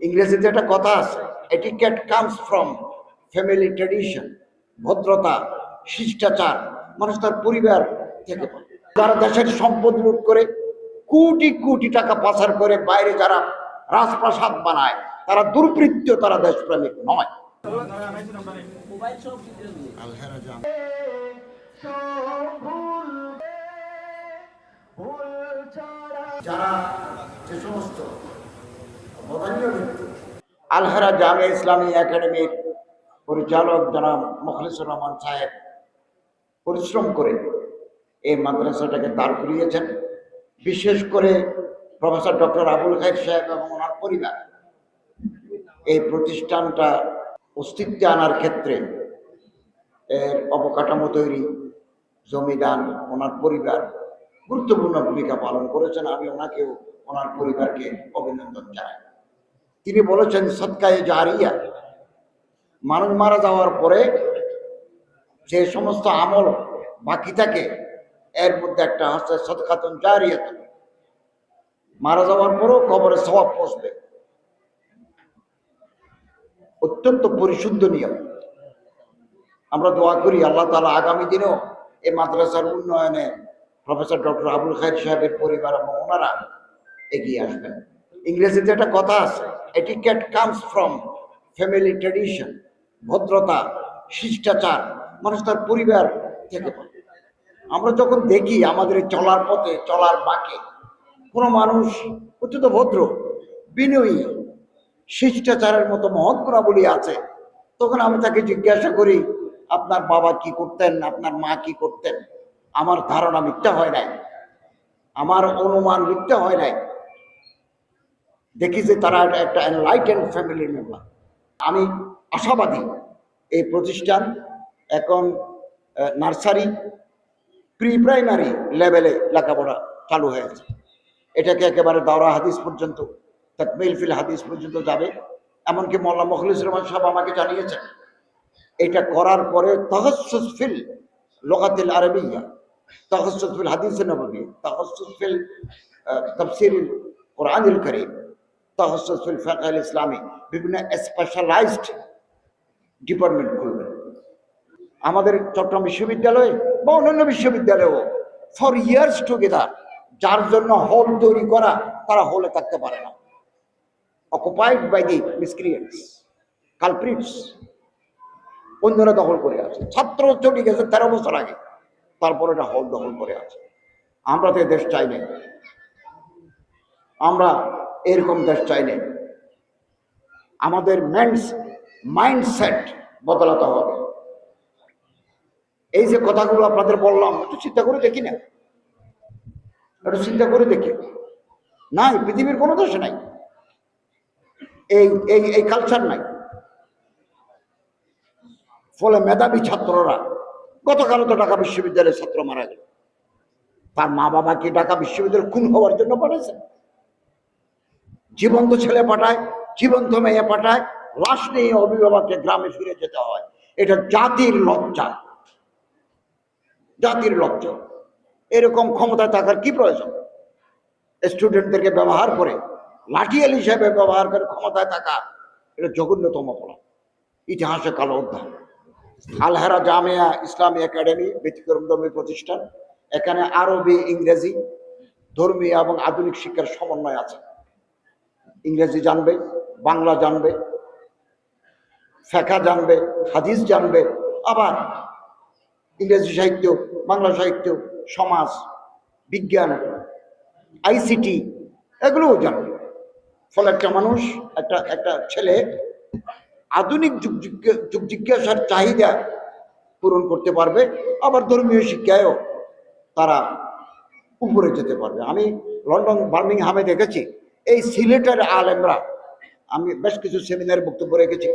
ইংরেজিতে একটা কথা আছে, etiquette comes from family tradition. ভদ্রতা, শিষ্টাচার মানুষ তার পরিবার থেকে পায়। যারা দেশের সম্পদ লুট করে কোটি কোটি টাকা পাচার করে বাইরে যারা রাজপ্রাসাদ বানায়, তারা দুর্বৃত্ত, তারা দেশপ্রেমিক নয়। যারা যে সমস্ত আলহারা জামিয়া ইসলামী একাডেমির পরিচালক জনাব মুখলিসুর রহমান সাহেব পরিশ্রম করে এই মাদ্রাসাটাকে দাঁড় করিয়েছেন, বিশেষ করে প্রফেসর ডক্টর আবুল খায়ের সাহেব এবং ওনার পরিবার এই প্রতিষ্ঠানটা অস্তিত্বে আনার ক্ষেত্রে এর অবকাঠামো তৈরি, জমিদান, ওনার পরিবার গুরুত্বপূর্ণ ভূমিকা পালন করেছেন। আমি ওনাকেও ওনার পরিবারকে অভিনন্দন জানাই। তিনি বলেছেন সদকায়ে জারিয়া, মানুষ মারা যাওয়ার পরে যে সমস্ত আমল বাকি থাকে এর মধ্যে একটা হচ্ছে সদকাতুন জারিয়া, মারা যাওয়ার পরও কবরে সওয়াব পৌঁছবে। অত্যন্ত পরিশুদ্ধ নিয়ম। আমরা দোয়া করি আল্লাহ তাআলা আগামী দিনেও এই মাদ্রাসার উন্নয়নে প্রফেসর ডক্টর আবুল খায়ের সাহেবের পরিবার এবং ওনারা এগিয়ে আসবেন। ইংরেজিতে একটা কথা আছে, etiquette comes from family tradition. ভদ্রতা, শিষ্টাচার মানুষ তার পরিবার থেকে পায়। আমরা যখন দেখি আমাদের চলার পথে, চলার বাঁকে কোনো মানুষ অত্যন্ত ভদ্র, বিনয়ী, শিষ্টাচারের মতো মহৎ গুণাবলী আছে, তখন আমি তাকে জিজ্ঞাসা করি আপনার বাবা কি করতেন, আপনার মা কি করতেন? আমার ধারণা মিথ্যা হয় নাই, আমার অনুমান মিথ্যা হয় নাই। দেখি যে তারা একটা এনলাইটেন্ড ফ্যামিলির মেম্বার। আমি আশাবাদী এই প্রতিষ্ঠান এখন নার্সারি, প্রি প্রাইমারি লেভেলে লেখাপড়া চালু হয়েছে। এটাকে একেবারে দাওরা হাদিস পর্যন্ত, তাকমিল ফিল হাদিস পর্যন্ত যাবে। এমনকি মোল্লা মুখলিসুর রহমান সাহেব আমাকে জানিয়েছেন এটা করার পরে তাখাসসুস ফিল লুগাতিল আরবিয়্যা, তাখাসসুস ফিল হাদিস নববী, তাখাসসুস ফিল তাফসীরিল কুরআনিল কারীম, তাখাসসুস ফিল ফিকহ ইসলামী, বিভিন্ন স্পেশালাইজড ডিপার্টমেন্ট খুলবে। আমাদের চট্টগ্রাম বিশ্ববিদ্যালয়ে বা অন্যান্য বিশ্ববিদ্যালয়েও ফর ইয়ার্স টুগেদার যার জন্য হল তৈরি করা, তারা হলে থাকতে পারে না, occupied by the miscreants, culprits. অন্যরা দখল করে আছে। ছাত্র চলে গেছে 13 বছর আগে, তারপর এটা হল দখল করে আছে। আমরা তো দেশ চাই না, আমরা এরকম দেশ চাই না। আমাদের মাইন্ডসেট বদলাতে হবে। এই যে কথাগুলো আপনাদের বললাম, একটু চিন্তা করে দেখি না, একটু চিন্তা করে দেখি। নাই, পৃথিবীর কোনো দেশে নাই এই কালচার নাই। ফলে মেধাবী ছাত্ররা, গতকাল তো ঢাকা বিশ্ববিদ্যালয়ের ছাত্র মারা গেল, তার মা বাবা কি ঢাকা বিশ্ববিদ্যালয় খুন হওয়ার জন্য পাঠাইছে? জীবন্ত ছেলে পাঠায়, জীবন্ত মেয়ে পাঠায়, লাশ নিয়ে অভিভাবককে গ্রামে ফিরে যেতে হয়। এটা জাতির লজ্জা, জাতির লজ্জা। এরকম ক্ষমতায় থাকার কি প্রয়োজন? স্টুডেন্টদেরকে ব্যবহার করে, লাঠিয়াল হিসেবে ব্যবহার করে ক্ষমতায় থাকা, এটা জঘন্যতম অপরাধ, ইতিহাসে কালো অধ্যায়। আলহারা জামিয়া ইসলামী একাডেমি ব্যতিক্রমধর্মী প্রতিষ্ঠান। এখানে আরবি, ইংরেজি, ধর্মীয় এবং আধুনিক শিক্ষার সমন্বয় আছে। ইংরেজি জানবে, বাংলা জানবে, ফিকহ জানবে, হাদিস জানবে, আবার ইংরেজি সাহিত্য, বাংলা সাহিত্য, সমাজ বিজ্ঞান, আইসিটি এগুলোও জানবে। ফলে একটা মানুষ, একটা ছেলে আধুনিক যুগ জিজ্ঞাসার চাহিদা পূরণ করতে পারবে, আবার ধর্মীয় শিক্ষায়ও তারা উপরে যেতে পারবে। আমি লন্ডন বার্মিংহামে দেখেছি এই সিলেটের আলেমরা, আমি বেশ কিছু সেমিনারে বক্তব্য রেখেছি,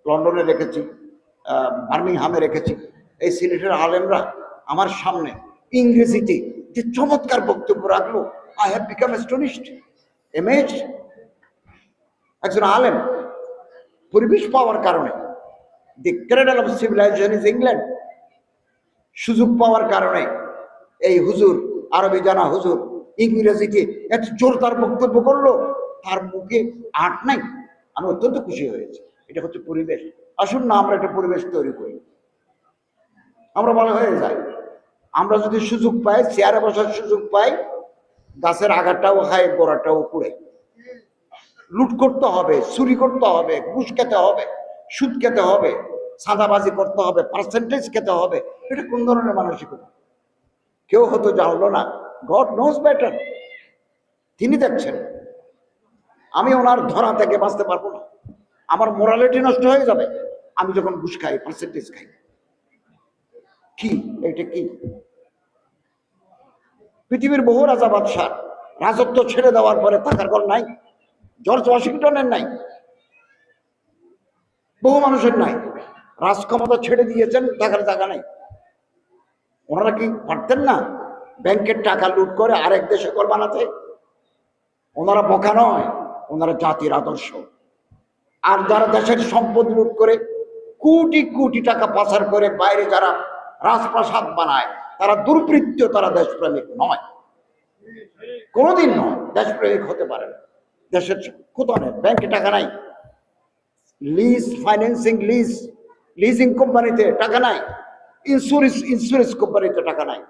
লন্ডনে রেখেছি, বার্মিংহামে রেখেছি। এই সিলেটের আলেমরা আমার সামনে ইংরেজিতে যে চমৎকার বক্তব্য রাখলো, I have become astonished, amazed. একজন আলেম পরিবেশ পাওয়ার কারণে, the cradle of civilization is England, সুযোগ পাওয়ার কারণে এই হুজুর, আরবি জানা হুজুর ইংরেজিতে এত জোরদার বক্তব্য করলো, তার মুখে আট নাই, আমি অত্যন্ত খুশি হয়েছি। এটা হচ্ছে পরিবেশ। আসুন না আমরা একটা পরিবেশ তৈরি করি, আমরা ভালো হয়ে যাই। আমরা যদি সুযোগ পাই, চেয়ারে বসার সুযোগ পাই, গাছের আগাটাও খায়, গোড়াটাও কুড়ে। লুট করতে হবে, চুরি করতে হবে, ঘুষ খেতে হবে, সুদ খেতে হবে, সাদাবাজি করতে হবে, পার্সেন্টেজ খেতে হবে, এটা কোন ধরনের মানসিকতা? কেউ হয়তো জানলো না, গড নোজ বেটার, তিনি দেখছেন। আমি ওনার ধরা থেকে বাঁচতে পারবো না, আমার মোরালিটি নষ্ট হয়ে যাবে আমি যখন ঘুষ খাই, পার্সেন্টেজ খাই। কি এটা? কি পৃথিবীর বহু রাজা বাদশাহ রাজত্ব ছেড়ে দেওয়ার পরে থাকার ঘর নাই? জর্জ ওয়াশিংটনের নাই, বহু মানুষের নাই। রাজক্ষমতা ছেড়ে দিয়েছেন, থাকার জায়গা নাই। ওনারা কি পারতেন না ব্যাংকের টাকা লুট করে আরেক দেশে ঘর বানাতে? ওনারা বোকা নয়, ওনারা জাতির আদর্শ। আর যারা দেশের সম্পদ লুট করে কোটি কোটি টাকা পাচার করে বাইরে যারা রাজপ্রাসাদ বানায়, তারা দুর্বৃত্ত, তারা দেশপ্রেমিক নয়, কোনোদিন নয়, দেশপ্রেমিক হতে পারে না। দেশের কোথাও নেই, ব্যাংকে টাকা নাই, লিজ ফাইন্যান্সিং লিজিং কোম্পানিতে টাকা নাই, ইন্স্যুরেন্স কোম্পানিতে টাকা নাই।